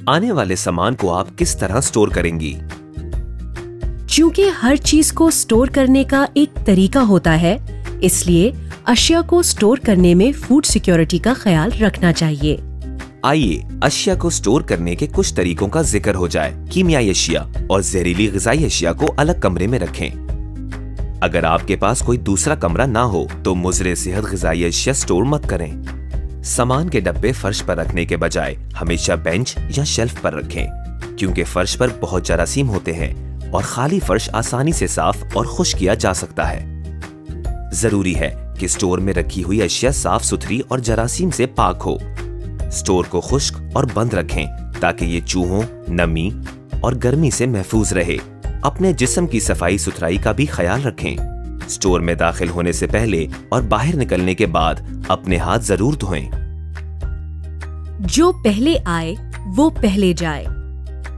आने वाले सामान को आप किस तरह स्टोर करेंगी? क्योंकि हर चीज को स्टोर करने का एक तरीका होता है, इसलिए अशिया को स्टोर करने में फूड सिक्योरिटी का ख्याल रखना चाहिए। आइए अशिया को स्टोर करने के कुछ तरीकों का जिक्र हो जाए। कीमियाई अशिया और जहरीली ग़िज़ाई अशिया को अलग कमरे में रखें। अगर आपके पास कोई दूसरा कमरा ना हो तो मुज़रे सेहत ग़िज़ाई अशिया स्टोर मत करें। सामान के डब्बे फर्श पर रखने के बजाय हमेशा बेंच या शेल्फ पर रखें, क्योंकि फर्श पर बहुत जरासीम होते हैं और खाली फर्श आसानी से साफ और खुश्क किया जा सकता है। जरूरी है कि स्टोर में रखी हुई अशिया साफ सुथरी और जरासीम से पाक हो। स्टोर को खुश्क और बंद रखें ताकि ये चूहों, नमी और गर्मी से महफूज रहे। अपने जिस्म की सफाई सुथराई का भी ख्याल रखें। स्टोर में दाखिल होने से पहले और बाहर निकलने के बाद अपने हाथ जरूर धोएं। जो पहले आए वो पहले जाए।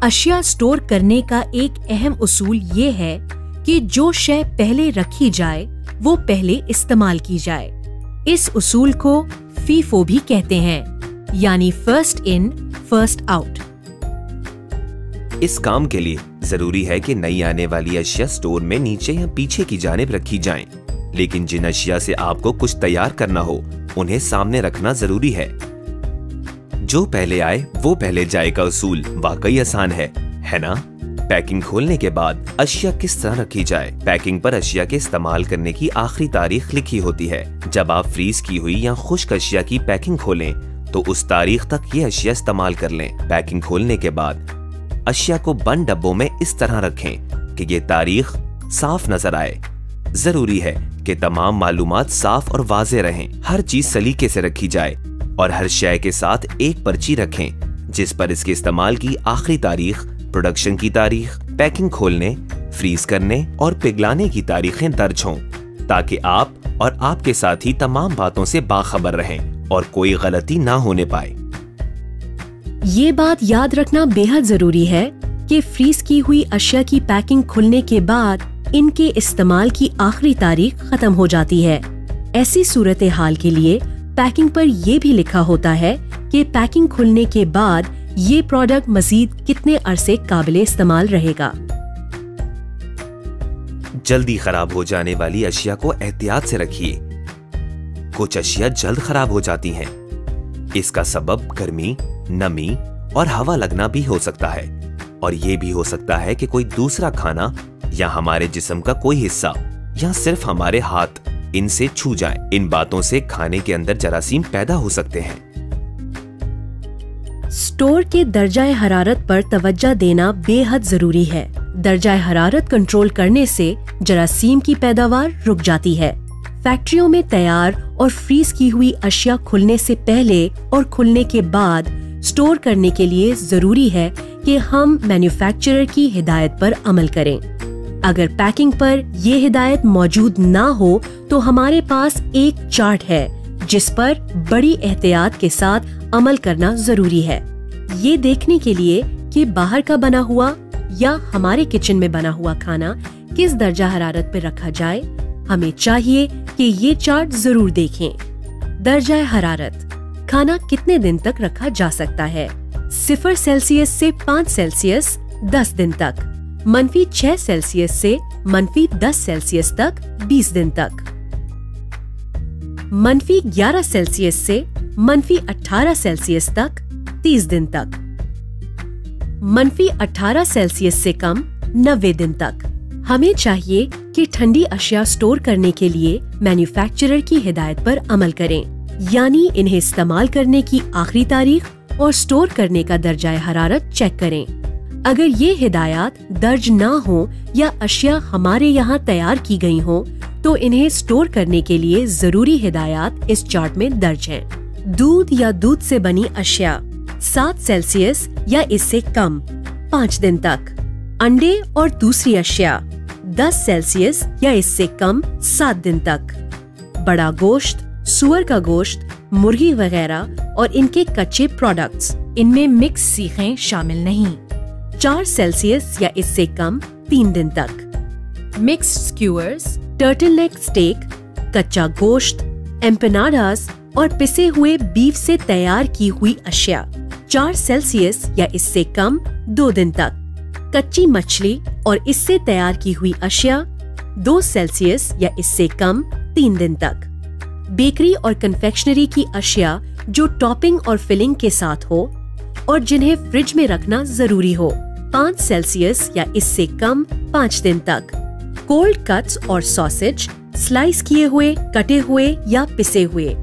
अशिया स्टोर करने का एक अहम उसूल ये है कि जो शय पहले रखी जाए वो पहले इस्तेमाल की जाए। इस उसूल को फीफो भी कहते हैं, यानी फर्स्ट इन फर्स्ट आउट। इस काम के लिए जरूरी है कि नई आने वाली अशिया स्टोर में नीचे या पीछे की जानिब रखी जाएं, लेकिन जिन अशिया से आपको कुछ तैयार करना हो उन्हें सामने रखना जरूरी है। जो पहले आए वो पहले जाए का उसूल वाकई आसान है ना? पैकिंग खोलने के बाद अशिया किस तरह रखी जाए? पैकिंग पर अशिया के इस्तेमाल करने की आखिरी तारीख लिखी होती है। जब आप फ्रीज की हुई या खुश्क अशिया की पैकिंग खोलें तो उस तारीख तक ये अशिया इस्तेमाल कर लें। पैकिंग खोलने के बाद अशिया को बंद डब्बों में इस तरह रखें कि ये तारीख साफ नजर आए। जरूरी है कि तमाम मालूमात साफ और वाज़ेह रहें। हर चीज सलीके से रखी जाए और हर शय के साथ एक पर्ची रखें जिस पर इसके इस्तेमाल की आखिरी तारीख, प्रोडक्शन की तारीख, पैकिंग खोलने, फ्रीज करने और पिघलाने की तारीखें दर्ज हों, ताकि आप और आपके साथी तमाम बातों से बाखबर रहें और कोई गलती ना होने पाए। ये बात याद रखना बेहद जरूरी है कि फ्रीज की हुई अशिया की पैकिंग खुलने के बाद इनके इस्तेमाल की आखिरी तारीख खत्म हो जाती है। ऐसी सूरत हाल के लिए पैकिंग पर यह भी लिखा होता है कि पैकिंग खुलने के बाद ये प्रोडक्ट मजीद कितने अरसे काबिले इस्तेमाल रहेगा। जल्दी खराब हो जाने वाली अशिया को एहतियात से रखिए। कुछ अशिया जल्द खराब हो जाती हैं। इसका सबब गर्मी, नमी और हवा लगना भी हो सकता है, और ये भी हो सकता है कि कोई दूसरा खाना या हमारे जिस्म का कोई हिस्सा या सिर्फ हमारे हाथ इनसे छू जाए। इन बातों से खाने के अंदर जरासीम पैदा हो सकते हैं। स्टोर के दर्जाए हरारत पर तवज्जो देना बेहद जरूरी है। दर्जाए हरारत कंट्रोल करने से जरासीम की पैदावार रुक जाती है। फैक्ट्रियों में तैयार और फ्रीज की हुई अशिया खुलने से पहले और खुलने के बाद स्टोर करने के लिए जरूरी है कि हम मैन्युफैक्चरर की हिदायत पर अमल करें। अगर पैकिंग पर ये हिदायत मौजूद ना हो तो हमारे पास एक चार्ट है जिस पर बड़ी एहतियात के साथ अमल करना जरूरी है। ये देखने के लिए कि बाहर का बना हुआ या हमारे किचन में बना हुआ खाना किस दर्जा हरारत पर रखा जाए, हमें चाहिए कि ये चार्ट जरूर देखें। दर्जा हरारत, खाना कितने दिन तक रखा जा सकता है? 0 सेल्सियस से 5 सेल्सियस 10 दिन तक, -6 सेल्सियस से -10 सेल्सियस तक 20 दिन तक, -11 सेल्सियस से -18 सेल्सियस तक 30 दिन तक, -18 सेल्सियस से कम 90 दिन तक। हमें चाहिए कि ठंडी अशिया स्टोर करने के लिए मैन्युफैक्चरर की हिदायत पर अमल करें, यानी इन्हें इस्तेमाल करने की आखिरी तारीख और स्टोर करने का दर्जाए हरारत चेक करें। अगर ये हिदायत दर्ज ना हो या अशिया हमारे यहाँ तैयार की गई हो तो इन्हें स्टोर करने के लिए जरूरी हिदायत इस चार्ट में दर्ज हैं। दूध या दूध से बनी अशिया 7 सेल्सियस या इससे कम 5 दिन तक। अंडे और दूसरी अशिया 10 सेल्सियस या इससे कम 7 दिन तक। बड़ा गोश्त, सुअर का गोश्त, मुर्गी वगैरह और इनके कच्चे प्रोडक्ट्स, इनमें मिक्स सीखें शामिल नहीं, 4 सेल्सियस या इससे कम 3 दिन तक। मिक्स्ड स्क्यूअर्स, टर्टलनेक स्टेक, कच्चा गोश्त, एम्पनाडास और पिसे हुए बीफ से तैयार की हुई अशिया 4 सेल्सियस या इससे कम 2 दिन तक। कच्ची मछली और इससे तैयार की हुई अशिया 2 सेल्सियस या इससे कम 3 दिन तक। बेकरी और कन्फेक्शनरी की अशिया जो टॉपिंग और फिलिंग के साथ हो और जिन्हें फ्रिज में रखना जरूरी हो 5 सेल्सियस या इससे कम 5 दिन तक। कोल्ड कट्स और सॉसेज स्लाइस किए हुए, कटे हुए या पिसे हुए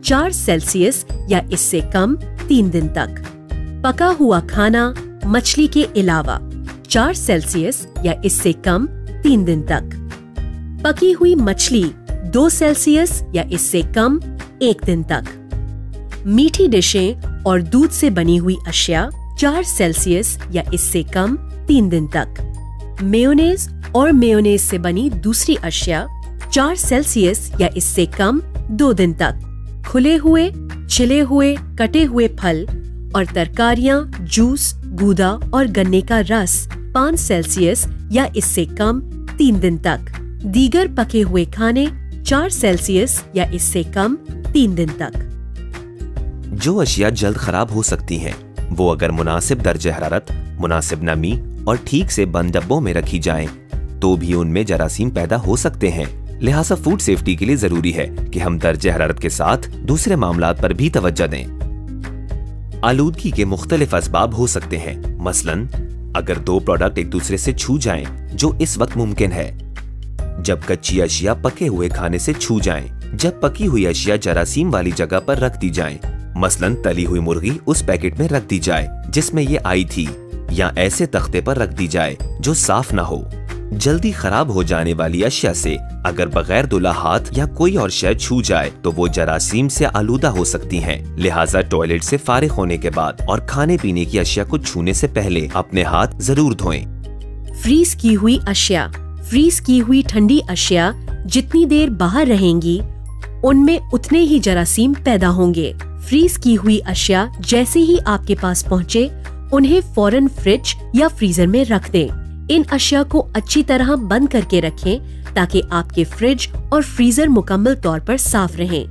4 सेल्सियस या इससे कम 3 दिन तक। पका हुआ खाना मछली के अलावा 4 सेल्सियस या इससे कम 3 दिन तक। पकी हुई मछली 2 सेल्सियस या इससे कम 1 दिन तक। मीठी डिशें और दूध से बनी हुई अशिया 4 सेल्सियस या इससे कम 3 दिन तक। मेयोनेज और मेयोनेज से बनी दूसरी अशिया 4 सेल्सियस या इससे कम 2 दिन तक। खुले हुए, छिले हुए, कटे हुए फल और तरकारियां, जूस, गूदा और गन्ने का रस 5 सेल्सियस या इससे कम 3 दिन तक। दीगर पके हुए खाने 4 सेल्सियस या इससे कम 3 दिन तक। जो अशिया जल्द खराब हो सकती हैं, वो अगर मुनासिब दर्जे हरारत, मुनासिब नमी और ठीक से बंद डब्बों में रखी जाएं, तो भी उनमें जरासीम पैदा हो सकते हैं। लिहाजा फूड सेफ्टी के लिए जरूरी है कि हम दर्जे हरारत के साथ दूसरे मामलात पर भी तवज्जो दें। आलूदगी के मुख्तलिफ असबाब हो सकते हैं, मसलन अगर 2 प्रोडक्ट एक दूसरे से छू जाएं, जो इस वक्त मुमकिन है जब कच्ची अशिया पके हुए खाने से छू जाएं, जब पकी हुई अशिया जरासीम वाली जगह पर रख दी जाएं, मसलन तली हुई मुर्गी उस पैकेट में रख दी जाए जिसमें ये आई थी, या ऐसे तख्ते पर रख दी जाए जो साफ ना हो। जल्दी खराब हो जाने वाली अशिया से अगर बगैर धुला हाथ या कोई और शय छू जाए तो वो जरासीम से आलूदा हो सकती हैं। लिहाजा टॉयलेट से फारिग होने के बाद और खाने पीने की अशिया को छूने से पहले अपने हाथ जरूर धोएं। फ्रीज की हुई अशिया, फ्रीज की हुई ठंडी अशिया जितनी देर बाहर रहेंगी उनमें उतने ही जरासीम पैदा होंगे। फ्रीज की हुई अशिया जैसे ही आपके पास पहुँचे उन्हें फौरन फ्रिज या फ्रीजर में रख दें। इन अशिया को अच्छी तरह बंद करके रखें ताकि आपके फ्रिज और फ्रीजर मुकम्मल तौर पर साफ रहें।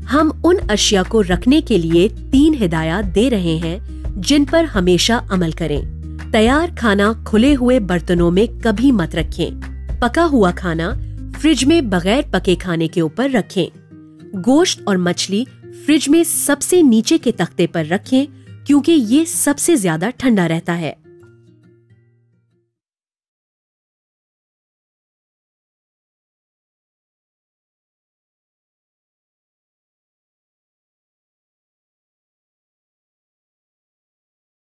हम उन अशिया को रखने के लिए 3 हिदायत दे रहे हैं जिन पर हमेशा अमल करें। तैयार खाना खुले हुए बर्तनों में कभी मत रखें। पका हुआ खाना फ्रिज में बगैर पके खाने के ऊपर रखें। गोश्त और मछली फ्रिज में सबसे नीचे के तख्ते पर रखें क्योंकि ये सबसे ज्यादा ठंडा रहता है।